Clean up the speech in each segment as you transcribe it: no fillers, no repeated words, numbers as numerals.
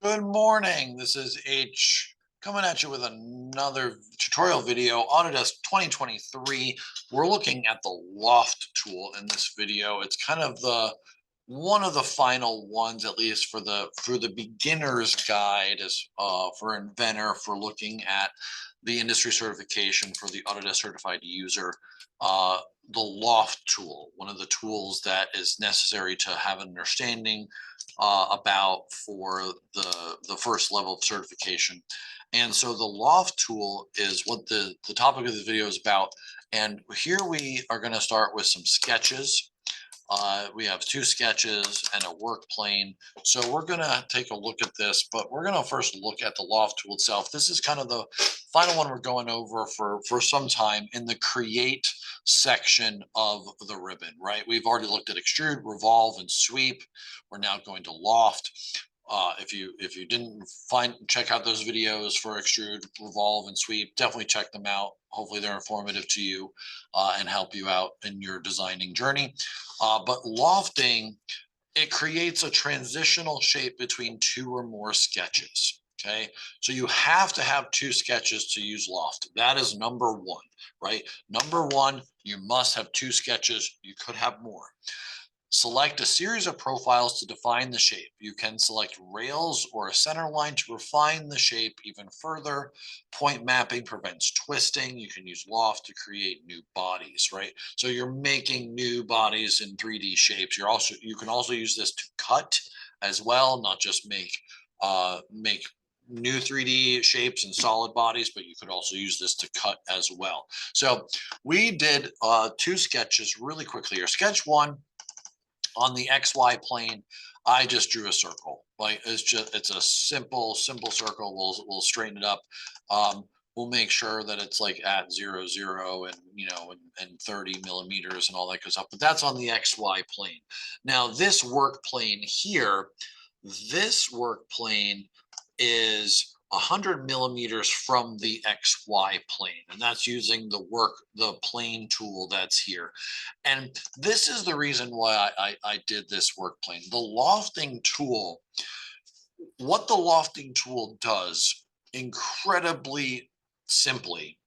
Good morning. This is H coming at you with another tutorial video, Autodesk 2023. We're looking at the Loft tool in this video. It's kind of the one of the final ones, at least for the beginner's guide, as for Inventor, for looking at the industry certification for the Autodesk certified user. Uh, the Loft tool, one of the tools that is necessary to have an understanding about for the first level of certification. And so the Loft tool is what the topic of the video is about. And here we are going to start with some sketches. We have two sketches and a work plane. So we're going to take a look at this, but we're going to first look at the Loft tool itself. This is kind of the final one we're going over for some time in the create section of the ribbon, right? We've already looked at extrude, revolve, and sweep. We're now going to Loft. If you didn't check out those videos for extrude, revolve, and sweep, definitely check them out. Hopefully they're informative to you and help you out in your designing journey. But lofting, it creates a transitional shape between two or more sketches. Okay, so you have to have two sketches to use loft. That is number one, right? Number one, you must have two sketches. You could have more. Select a series of profiles to define the shape. You can select rails or a center line to refine the shape even further. Point mapping prevents twisting. You can use Loft to create new bodies, right? So you're making new bodies in 3D shapes. You can also use this to cut as well, not just make new 3D shapes and solid bodies, but you could also use this to cut as well. So we did two sketches really quickly here. Sketch one, on the XY plane, I just drew a circle. Like it's a simple circle. We'll straighten it up. We'll make sure that it's like at 0, 0, and and 30 millimeters and all that goes up. But that's on the XY plane. Now this work plane here, this work plane is 100 millimeters from the XY plane, and that's using the plane tool that's here. And this is the reason why I did this work plane. The lofting tool, what the lofting tool does incredibly simply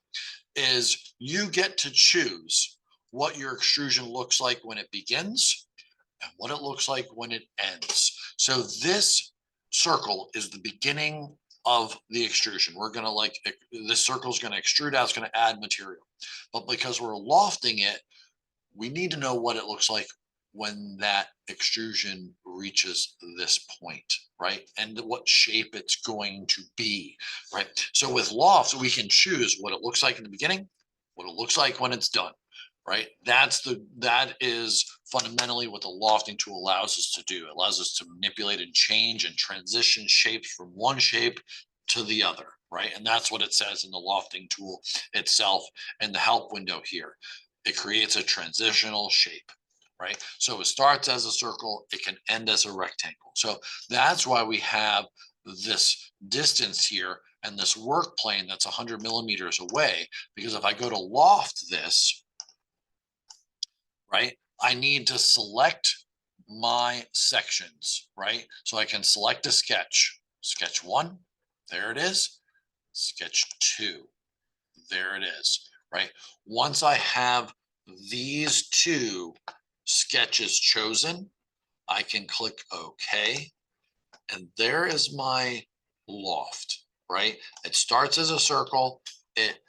is you get to choose what your extrusion looks like when it begins and what it looks like when it ends. So this circle is the beginning of the extrusion. We're going to this circle is going to extrude out, it's going to add material. But because we're lofting it, we need to know what it looks like when that extrusion reaches this point, right? And what shape it's going to be, right? So with loft, we can choose what it looks like in the beginning, what it looks like when it's done, right? That is fundamentally what the lofting tool allows us to do. It allows us to manipulate and change and transition shapes from one shape to the other, right? And that's what it says in the lofting tool itself in the help window here. It creates a transitional shape, right? So it starts as a circle, it can end as a rectangle. So that's why we have this distance here and this work plane that's 100 millimeters away, because if I go to loft this, right, I need to select my sections, right? So I can select a sketch. Sketch one, there it is. Sketch two, there it is, right? Once I have these two sketches chosen, I can click OK. And there is my loft, right? It starts as a circle, it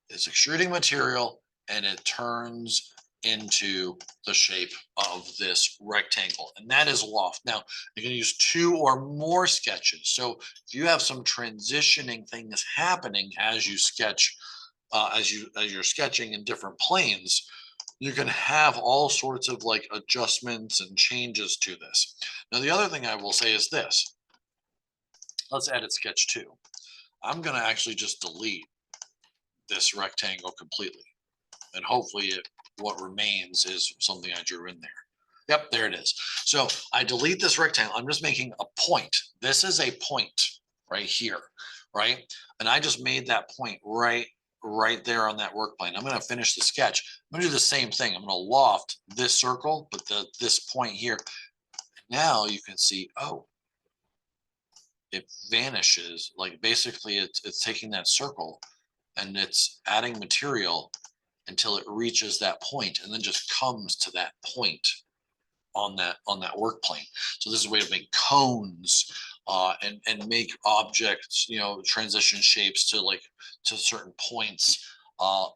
is extruding material, and it turns into the shape of this rectangle. And that is loft. Now, you can use two or more sketches. So if you have some transitioning things happening as you sketch, as you're sketching in different planes, you can have all sorts of like adjustments and changes to this. Now, the other thing I will say is this. Let's edit sketch two. I'm going to actually just delete this rectangle completely. And hopefully what remains is something I drew in there. Yep, there it is. So I delete this rectangle. I'm just making a point. This is a point right here, right? And I just made that point right there on that work plane. I'm going to finish the sketch. I'm going to do the same thing. I'm going to loft this circle, but this point here. Now you can see, oh, it vanishes. Like basically it's taking that circle and it's adding material until it reaches that point and then just comes to that point on that work plane. So this is a way to make cones and make objects, transition shapes to certain points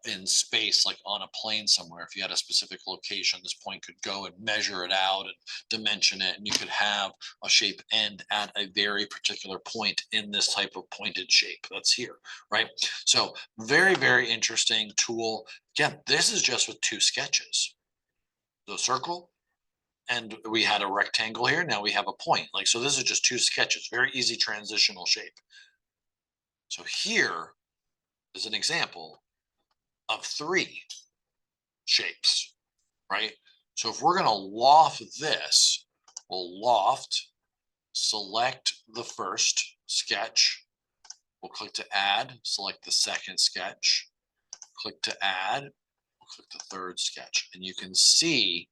in space, like on a plane somewhere. If you had a specific location, this point could go and measure it out and dimension it, and you could have a shape end at a very particular point in this type of pointed shape that's here, right? So very, very interesting tool. Again, this is just with 2 sketches. The circle, and we had a rectangle here. Now we have a point. Like, so this is just 2 sketches, very easy transitional shape. So here is an example of 3 shapes, right? So if we're going to loft this, we'll loft, select the first sketch. We'll click to add, select the second sketch, click to add, we'll click the third sketch. And you can see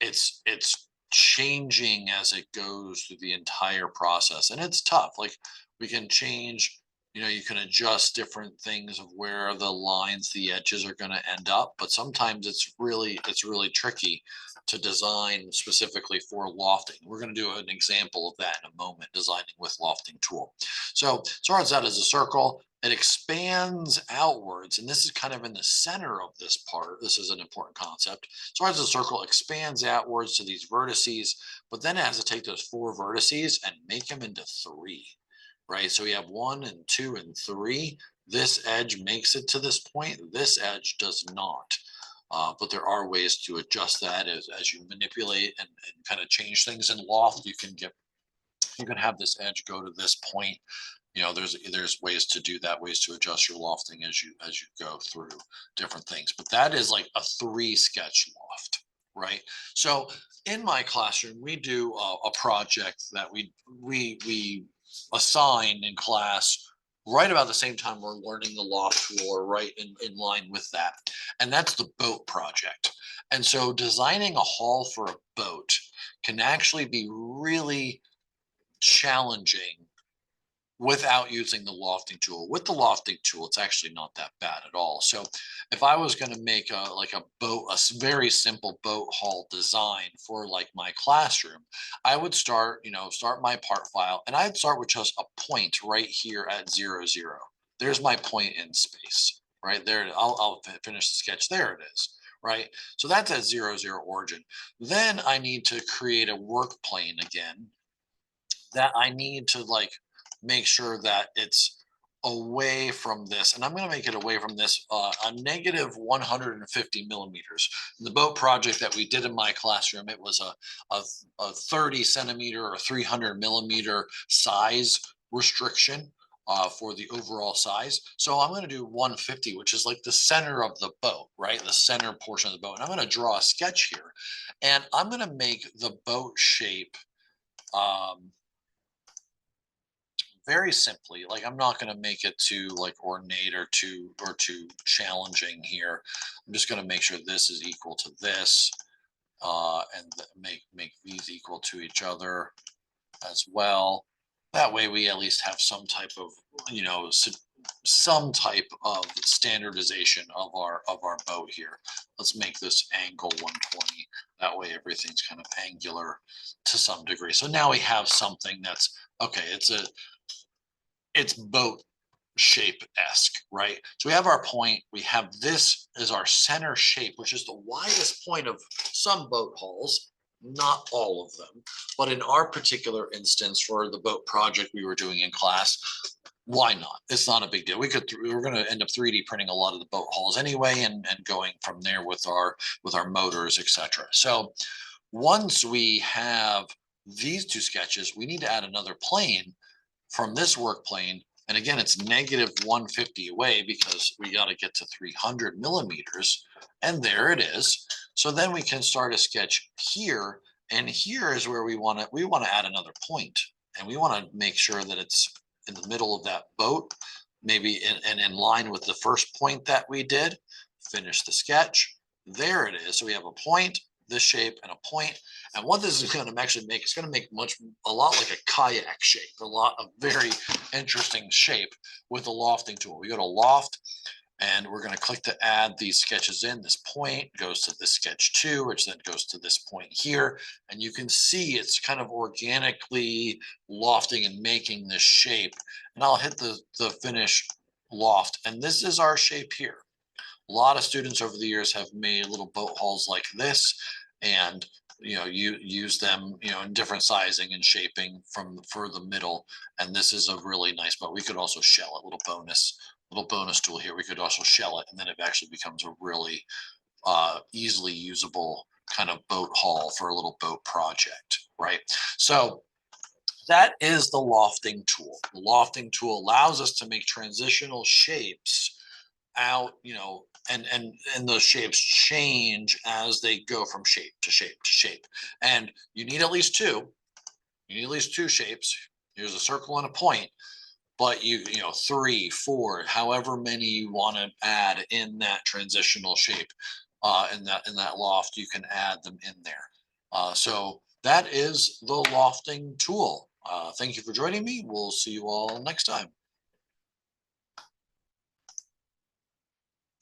it's changing as it goes through the entire process, and it's tough. Like, we can change, you can adjust different things of where the lines, the edges are going to end up, but sometimes it's really tricky to design specifically for lofting. We're going to do an example of that in a moment, designing with lofting tool. So starts out as a circle, it expands outwards, and this is kind of in the center of this part. This is an important concept. So as a circle expands outwards to these vertices, but then it has to take those 4 vertices and make them into 3, right? So we have 1 and 2 and 3. This edge makes it to this point. This edge does not. But there are ways to adjust that as you manipulate and kind of change things in Loft. You can have this edge go to this point. There's ways to do that, ways to adjust your lofting as you go through different things. But that is like a 3 sketch loft, right? So in my classroom, we do a project that we assign in class right about the same time we're learning the Loft tool, or right in line with that. And that's the boat project. And so designing a hull for a boat can actually be really challenging without using the lofting tool. With the lofting tool, it's actually not that bad at all. So if I was going to make a boat, very simple boat hull design for like my classroom, I would start my part file, and I'd start with just a point right here at 0, 0. There's my point in space right there. I'll finish the sketch. There it is. Right. So that's at 0, 0 origin. Then I need to create a work plane again that I need to make sure that it's away from this. And I'm going to make it away from this a negative 150 millimeters. The boat project that we did in my classroom, it was a 30 centimeter or 300 millimeter size restriction for the overall size. So I'm going to do 150, which is like the center of the boat, right? The center portion of the boat. And I'm going to draw a sketch here. And I'm going to make the boat shape very simply. Like, I'm not going to make it too ornate or too challenging here. I'm just going to make sure this is equal to this, and make these equal to each other as well. That way we at least have some type of some type of standardization of our boat here. Let's make this angle 120. That way everything's kind of angular to some degree. So now we have something that's okay. It's boat shape-esque, right? So we have our point, we have this as our center shape, which is the widest point of some boat hulls, not all of them. But in our particular instance, for the boat project we were doing in class, why not? It's not a big deal. We're going to end up 3D printing a lot of the boat hulls anyway, and going from there with our motors, etc. So once we have these 2 sketches, we need to add another plane from this work plane. And again, it's negative 150 away because we got to get to 300 millimeters. And there it is. So then we can start a sketch here. And here is where we want to add another point. And we want to make sure that it's in the middle of that boat, maybe in line with the first point that we did. Finish the sketch. There it is. So we have a point. this shape and a point. And what this is going to actually make, it's going to make a lot like a kayak shape, a very interesting shape with the lofting tool. We go to Loft, and we're going to click to add these sketches in. This point goes to this sketch 2, which then goes to this point here. And you can see it's kind of organically lofting and making this shape. And I'll hit the finish loft. And this is our shape here. A lot of students over the years have made little boat hulls like this, and you use them in different sizing and shaping for the middle. And this is a really nice, but we could also shell it. Little bonus tool here. We could also shell it, and then it actually becomes a really easily usable kind of boat hull for a little boat project, right? So that is the lofting tool. The lofting tool allows us to make transitional shapes out, and those shapes change as they go from shape to shape to shape. And you need at least two. You need at least two shapes. Here's a circle and a point, but three, four, however many you want to add in that transitional shape, in that loft, you can add them in there. So that is the lofting tool. Thank you for joining me. We'll see you all next time.